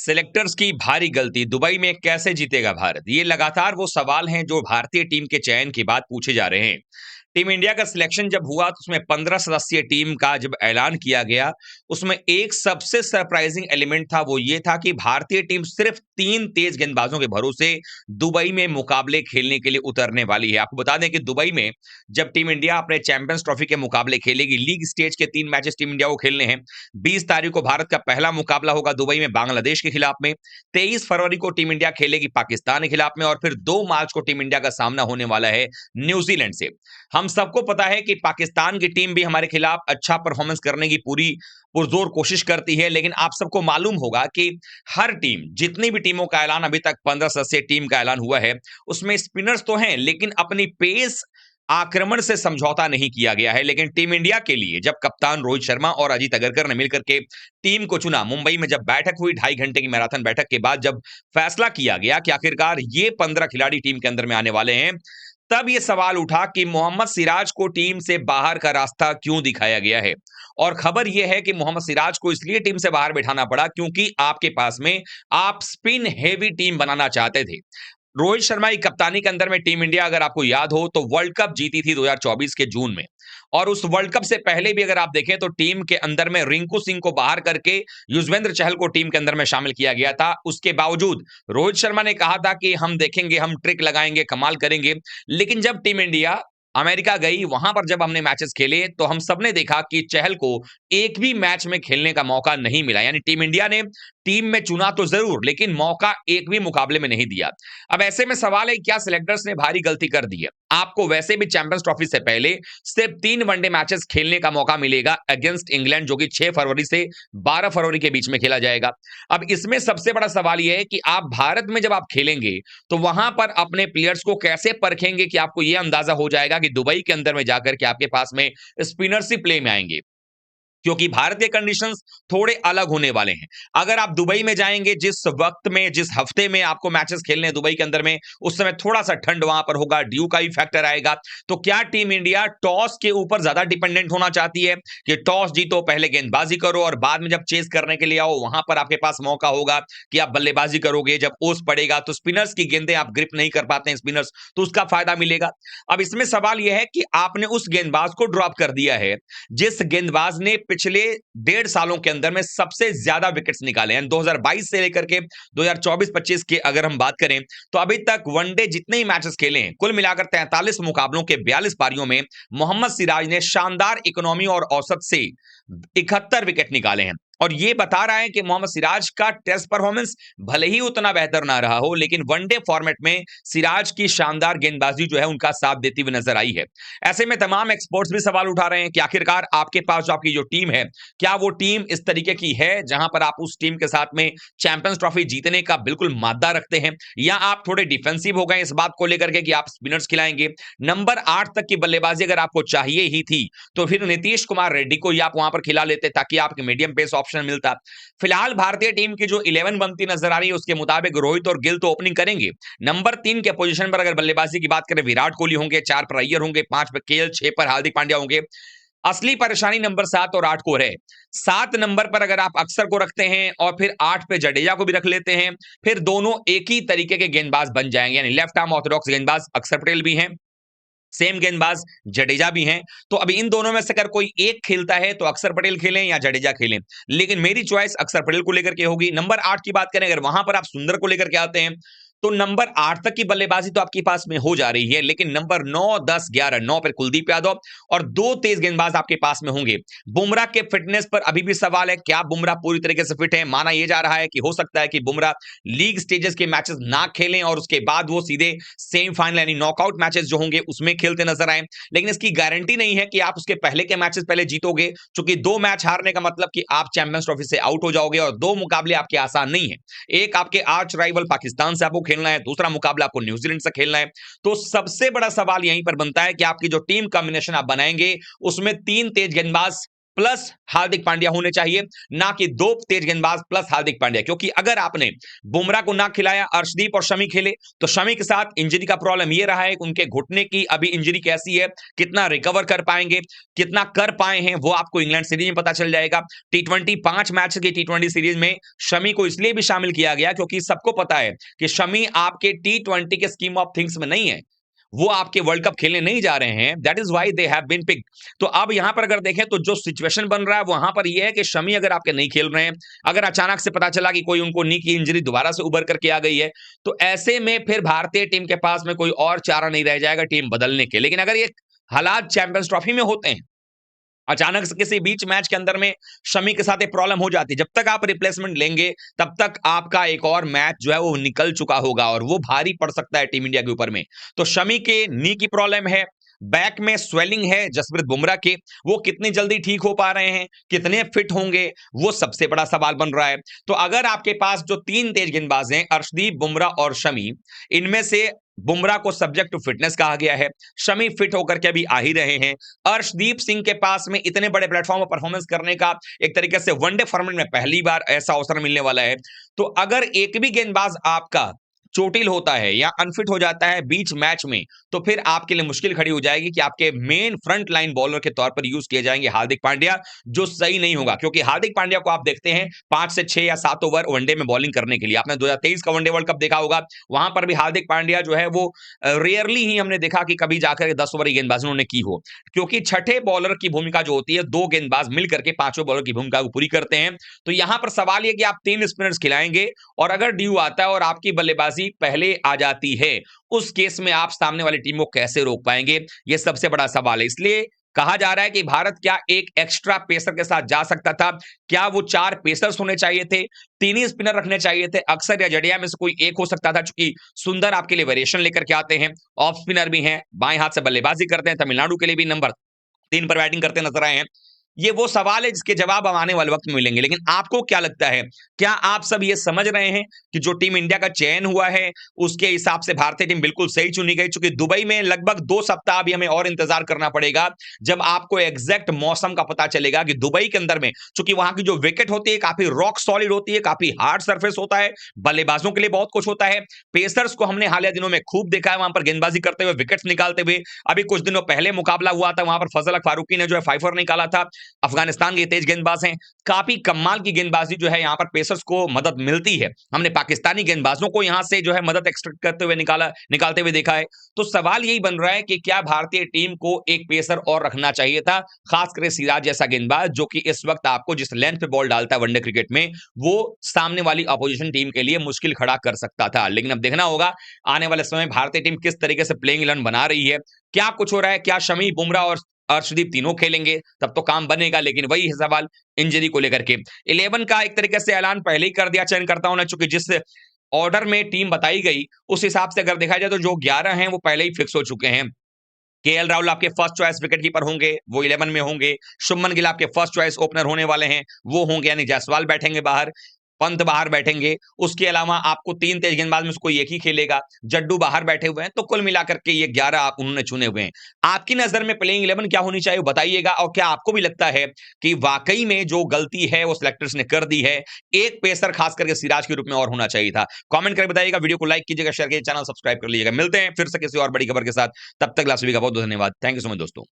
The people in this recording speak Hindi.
सिलेक्टर्स की भारी गलती, दुबई में कैसे जीतेगा भारत? ये लगातार वो सवाल हैं जो भारतीय टीम के चयन के बाद पूछे जा रहे हैं। टीम इंडिया का सिलेक्शन जब हुआ तो उसमें 15 सदस्यीय टीम का जब ऐलान किया गया, उसमें एक सबसे सरप्राइजिंग एलिमेंट था, वो ये था कि भारतीय टीम सिर्फ 3 तेज गेंदबाजों के भरोसे दुबई में मुकाबले खेलने के लिए उतरने वाली है। आपको बता दें कि दुबई में जब टीम इंडिया अपने चैंपियंस ट्रॉफी के मुकाबले खेलेगी, लीग स्टेज के 3 मैचेस टीम इंडिया को खेलने हैं। 20 तारीख को भारत का पहला मुकाबला होगा दुबई में बांग्लादेश के खिलाफ में। 23 फरवरी को टीम इंडिया खेलेगी पाकिस्तान के खिलाफ में और फिर 2 मार्च को टीम इंडिया का सामना होने वाला है न्यूजीलैंड से। हम सबको पता है कि पाकिस्तान की टीम भी हमारे खिलाफ अच्छा परफॉर्मेंस करने की पूरी पुरजोर कोशिश करती है, लेकिन आप सबको मालूम होगा कि हर टीम, जितनी भी टीमों का ऐलान अभी तक 15 सदस्यीय टीम का ऐलान हुआ है, उसमें स्पिनर्स तो हैं, लेकिन अपनी पेस आक्रमण से समझौता नहीं किया गया है। लेकिन टीम इंडिया के लिए जब कप्तान रोहित शर्मा और अजीत अगरकर ने मिलकर के टीम को चुना, मुंबई में जब बैठक हुई 2.5 घंटे की मैराथन बैठक के बाद जब फैसला किया गया कि आखिरकार ये 15 खिलाड़ी टीम के अंदर में आने वाले हैं, तब ये सवाल उठा कि मोहम्मद सिराज को टीम से बाहर का रास्ता क्यों दिखाया गया है। और खबर यह है कि मोहम्मद सिराज को इसलिए टीम से बाहर बिठाना पड़ा क्योंकि आपके पास में आप स्पिन हेवी टीम बनाना चाहते थे। रोहित शर्मा की कप्तानी के अंदर में टीम इंडिया, अगर आपको याद हो, तो वर्ल्ड कप जीती थी 2024 के जून में। और उस वर्ल्ड कप से पहले भी अगर आप देखें तो टीम के अंदर में रिंकू सिंह को बाहर करके युजवेंद्र चहल को टीम के अंदर में शामिल किया गया था। उसके बावजूद रोहित शर्मा ने कहा था कि हम देखेंगे, हम ट्रिक लगाएंगे, कमाल करेंगे। लेकिन जब टीम इंडिया अमेरिका गई, वहां पर जब हमने मैचेस खेले तो हम सबने देखा कि चहल को एक भी मैच में खेलने का मौका नहीं मिला। यानी टीम इंडिया ने टीम में चुना तो जरूर, लेकिन मौका एक भी मुकाबले में नहीं दिया। अब ऐसे में सवाल है, क्या सिलेक्टर्स ने भारी गलती कर दी है? आपको वैसे भी चैंपियंस ट्रॉफी से पहले सिर्फ 3 वनडे मैचेस खेलने का मौका मिलेगा अगेंस्ट इंग्लैंड, जो कि 6 फरवरी से 12 फरवरी के बीच में खेला जाएगा। अब इसमें सबसे बड़ा सवाल यह है कि आप भारत में जब आप खेलेंगे तो वहां पर अपने प्लेयर्स को कैसे परखेंगे कि आपको यह अंदाजा हो जाएगा कि दुबई के अंदर में जाकर के आपके पास में स्पिनर्स ही प्ले में आएंगे, क्योंकि भारत के कंडीशंस थोड़े अलग होने वाले हैं। अगर आप दुबई में जाएंगे, जिस वक्त में, जिस हफ्ते में आपको मैचेस खेलने हैं दुबई के अंदर में, उस समय थोड़ा सा ठंड वहां पर होगा, ड्यू का भी फैक्टर आएगा। तो क्या टीम इंडिया टॉस के ऊपर ज्यादा डिपेंडेंट होना चाहती है कि टॉस जीतो, पहले गेंदबाजी करो और बाद में जब चेस करने के लिए आओ, वहां पर आपके पास मौका होगा कि आप बल्लेबाजी करोगे, जब ओस पड़ेगा तो स्पिनर्स की गेंदें आप ग्रिप नहीं कर पाते हैं स्पिनर्स, तो उसका फायदा मिलेगा। अब इसमें सवाल यह है कि आपने उस गेंदबाज को ड्रॉप कर दिया है जिस गेंदबाज ने पिछले 1.5 सालों के अंदर में सबसे ज्यादा विकेट्स निकाले हैं। 2022 से लेकर के 2024-25 की अगर हम बात करें तो अभी तक वनडे जितने ही मैचेस खेले हैं, कुल मिलाकर 43 मुकाबलों के 42 पारियों में मोहम्मद सिराज ने शानदार इकोनॉमी और औसत से 71 विकेट निकाले हैं। और ये बता रहा है कि मोहम्मद सिराज का टेस्ट परफॉर्मेंस भले ही उतना बेहतर ना रहा हो, लेकिन वनडे फॉर्मेट में सिराज की शानदार गेंदबाजी जो है उनका साथ देती हुई नजर आई है। ऐसे में तमाम एक्सपर्ट्स भी सवाल उठा रहे हैं कि आखिरकार आपके पास जो आपकी जो टीम है, क्या वो टीम इस तरीके की है जहां पर आप उस टीम के साथ में चैंपियंस ट्रॉफी जीतने का बिल्कुल मादा रखते हैं, या आप थोड़े डिफेंसिव हो गए इस बात को लेकर के कि आप स्पिनर्स खिलाएंगे। नंबर 8 तक की बल्लेबाजी अगर आपको चाहिए ही थी तो फिर नीतीश कुमार रेड्डी को ही आप वहां पर खिला लेते ताकि आपके मीडियम पेस ऑप्शन मिलता। फिलहाल भारतीय टीम की जो 11 बनती नजर आ रही है उसके मुताबिक रोहित और गिल तो ओपनिंग करेंगे। नंबर 3 के पोजीशन पर अगर बल्लेबाजी की बात करें, विराट कोहली होंगे, 4 पर अय्यर होंगे, 5 पर केएल, 6 पर हार्दिक पांड्या होंगे। असली परेशानी नंबर 7 और 8 को है। 7 नंबर पर अगर आप अक्सर को रखते हैं और फिर 8 पे जडेजा को भी रख लेते हैं, फिर दोनों एक ही तरीके के गेंदबाज बन जाएंगे। यानी लेफ्ट आर्म ऑर्थोडॉक्स गेंदबाज अक्षर पटेल भी हैं, सेम गेंदबाज जडेजा भी हैं। तो अभी इन दोनों में से अगर कोई एक खेलता है तो अक्षर पटेल खेलें या जडेजा खेलें, लेकिन मेरी चॉइस अक्षर पटेल को लेकर के होगी। नंबर 8 की बात करें, अगर वहां पर आप सुंदर को लेकर के आते हैं तो नंबर 8 तक की बल्लेबाजी तो आपके पास में हो जा रही है, लेकिन नंबर 9, 10, 11, 9 पर कुलदीप यादव और 2 तेज गेंदबाज आपके पास में होंगे। बुमराह के फिटनेस पर अभी भी सवाल है, क्या बुमराह पूरी तरीके से फिट है? माना यह जा रहा है कि हो सकता है कि बुमराह लीग स्टेजेस के मैचेस ना खेलें और उसके बाद वो सीधे सेमीफाइनल यानी नॉकआउट मैचेस जो होंगे उसमें खेलते नजर आए। लेकिन इसकी गारंटी नहीं है कि आप उसके पहले के मैचेस पहले जीतोगे, क्योंकि 2 मैच हारने का मतलब कि आप चैंपियंस ट्रॉफी से आउट हो जाओगे और 2 मुकाबले आपके आसान नहीं है। एक आपके आर्च राइवल पाकिस्तान से आपको खेलना है, दूसरा मुकाबला आपको न्यूजीलैंड से खेलना है। तो सबसे बड़ा सवाल यहीं पर बनता है कि आपकी जो टीम कॉम्बिनेशन आप बनाएंगे उसमें 3 तेज गेंदबाज प्लस हार्दिक पांड्या होने चाहिए, ना कि दो तेज गेंदबाज प्लस हार्दिक पांड्या। क्योंकि अगर आपने बुमराह को ना खिलाया, अर्शदीप और शमी खेले, तो शमी के साथ इंजरी का प्रॉब्लम ये रहा है कि उनके घुटने की अभी इंजरी कैसी है, कितना रिकवर कर पाएंगे, कितना कर पाए हैं, वो आपको इंग्लैंड सीरीज में पता चल जाएगा। टी20 5 मैच की टी20 सीरीज में शमी को इसलिए भी शामिल किया गया क्योंकि सबको पता है कि शमी आपके टी20 के स्कीम ऑफ थिंग्स में नहीं है, वो आपके वर्ल्ड कप खेलने नहीं जा रहे हैं। That is why they have been picked. तो अब यहां पर अगर देखें तो जो सिचुएशन बन रहा है वहां पर यह है कि शमी अगर आपके नहीं खेल रहे हैं, अगर अचानक से पता चला कि कोई उनको नी की इंजरी दोबारा से उभर करके आ गई है, तो ऐसे में फिर भारतीय टीम के पास में कोई और चारा नहीं रह जाएगा टीम बदलने के। लेकिन अगर ये हालात चैंपियंस ट्रॉफी में होते हैं, अचानक से किसी बीच मैच के अंदर में शमी के साथ एक प्रॉब्लम हो जाती है, जब तक आप रिप्लेसमेंट लेंगे तब तक आपका एक और मैच जो है वो निकल चुका होगा और वो भारी पड़ सकता है टीम इंडिया के ऊपर में। तो शमी के नी की प्रॉब्लम है, बैक में स्वेलिंग है जसप्रीत बुमराह के, वो कितनी जल्दी ठीक हो पा रहे हैं, कितने फिट होंगे, वो सबसे बड़ा सवाल बन रहा है। तो अगर आपके पास जो तीन तेज गेंदबाज हैं, अर्शदीप, बुमराह और शमी, इनमें से बुमराह को सब्जेक्ट टू फिटनेस कहा गया है, शमी फिट होकर के अभी आ ही रहे हैं, अर्शदीप सिंह के पास में इतने बड़े प्लेटफॉर्म पर परफॉर्मेंस करने का एक तरीके से वनडे फॉर्मेट में पहली बार ऐसा अवसर मिलने वाला है। तो अगर एक भी गेंदबाज आपका चोटिल होता है या अनफिट हो जाता है बीच मैच में, तो फिर आपके लिए मुश्किल खड़ी हो जाएगी कि आपके मेन फ्रंट लाइन बॉलर के तौर पर यूज किए जाएंगे हार्दिक पांड्या, जो सही नहीं होगा। क्योंकि हार्दिक पांड्या को आप देखते हैं 5 से 6 या 7 ओवर वनडे में बॉलिंग करने के लिए, आपने 2023 का वनडे वर्ल्ड कप देखा होगा, वहां पर भी हार्दिक पांड्या जो है वो रेयरली ही हमने देखा कि कभी जाकर 10 ओवर की गेंदबाजी उन्होंने की हो। क्योंकि छठे बॉलर की भूमिका जो होती है, दो गेंदबाज मिलकर के पांचवें बॉलर की भूमिका को पूरी करते हैं। तो यहां पर सवाल यह कि आप 3 स्पिनर्स खिलाएंगे और अगर ड्यू आता है और आपकी बल्लेबाजी पहले आ जाती है, उस केस में आप सामने वाली टीम को कैसे रोक पाएंगे, यह सबसे बड़ा सवाल है। इसलिए कहा जा रहा है कि भारत क्या एक एक्स्ट्रा पेसर के साथ जा सकता था, क्या वो 4 पेसर्स होने चाहिए थे, 3 ही स्पिनर रखने चाहिए थे, अक्सर या जडेजा में से कोई एक हो सकता था, चूंकि सुंदर आपके लिए वेरिएशन लेकर के आते हैं, ऑफ स्पिनर भी हैं, बाएं हाथ से बल्लेबाजी करते हैं, तमिलनाडु के लिए भी नंबर 3 पर बैटिंग करते नजर आए हैं। ये वो सवाल है जिसके जवाब अब आने वाले वक्त में मिलेंगे। लेकिन आपको क्या लगता है, क्या आप सब ये समझ रहे हैं कि जो टीम इंडिया का चयन हुआ है उसके हिसाब से भारतीय टीम बिल्कुल सही चुनी गई? चूंकि दुबई में लगभग 2 सप्ताह अभी हमें और इंतजार करना पड़ेगा, जब आपको एग्जैक्ट मौसम का पता चलेगा कि दुबई के अंदर में, चूंकि वहां की जो विकेट होती है काफी रॉक सॉलिड होती है, काफी हार्ड सरफेस होता है, बल्लेबाजों के लिए बहुत कुछ होता है। पेसर्स को हमने हालिया दिनों में खूब देखा है वहां पर गेंदबाजी करते हुए, विकेट्स निकालते हुए। अभी कुछ दिनों पहले मुकाबला हुआ था, वहां पर फजल हक फारूकी ने जो है फाइफर निकाला था, अफगानिस्तान के तेज गेंदबाज हैं, काफी कमाल की गेंदबाजी जो है यहाँ पर पेसर्स को मदद मिलती है। हमने पाकिस्तानी गेंदबाजों को यहां से जो है मदद एक्सपेक्ट करते हुए निकालते हुए देखा है। तो सवाल यही बन रहा है कि क्या भारतीय टीम को एक पेसर और रखना चाहिए था, खासकर सिराज जैसा गेंदबाज, जो कि इस वक्त आपको जिस लेंथ पे बॉल डालता है वनडे क्रिकेट में, वो सामने वाली अपोजिशन टीम के लिए मुश्किल खड़ा कर सकता था। लेकिन अब देखना होगा आने वाले समय भारतीय टीम किस तरीके से प्लेइंग 11 बना रही है, क्या कुछ हो रहा है, क्या शमी, बुमराह और अर्शदीप तीनों खेलेंगे, तब तो काम बनेगा। लेकिन वही है सवाल इंजरी को लेकर के। 11 का एक तरीके से ऐलान पहले ही कर दिया चयनकर्ताओं ने, चूंकि जिस ऑर्डर में टीम बताई गई उस हिसाब से अगर देखा जाए तो जो 11 हैं वो पहले ही फिक्स हो चुके हैं। केएल राहुल आपके फर्स्ट चॉइस विकेट कीपर होंगे, वो 11 में होंगे। शुभमन गिल आपके फर्स्ट चॉइस ओपनर होने वाले हैं, वो होंगे, यानी जायसवाल बैठेंगे बाहर, पंत बाहर बैठेंगे। उसके अलावा आपको 3 तेज गेंदबाज में से कोई एक ही खेलेगा, जड्डू बाहर बैठे हुए हैं। तो कुल मिलाकर के ये 11 आप उन्होंने चुने हुए हैं। आपकी नजर में प्लेइंग 11 क्या होनी चाहिए बताइएगा, और क्या आपको भी लगता है कि वाकई में जो गलती है वो सिलेक्टर्स ने कर दी है, एक पेसर खास करके सिराज के रूप में और होना चाहिए था? कमेंट करके बताइएगा, वीडियो को लाइक कीजिएगा, शेयर कीजिए, चैनल सब्सक्राइब कर लीजिएगा। मिलते हैं फिर से किसी और बड़ी खबर के साथ, तब तक आप सभी का बहुत बहुत धन्यवाद। थैंक यू सो मच दोस्तों।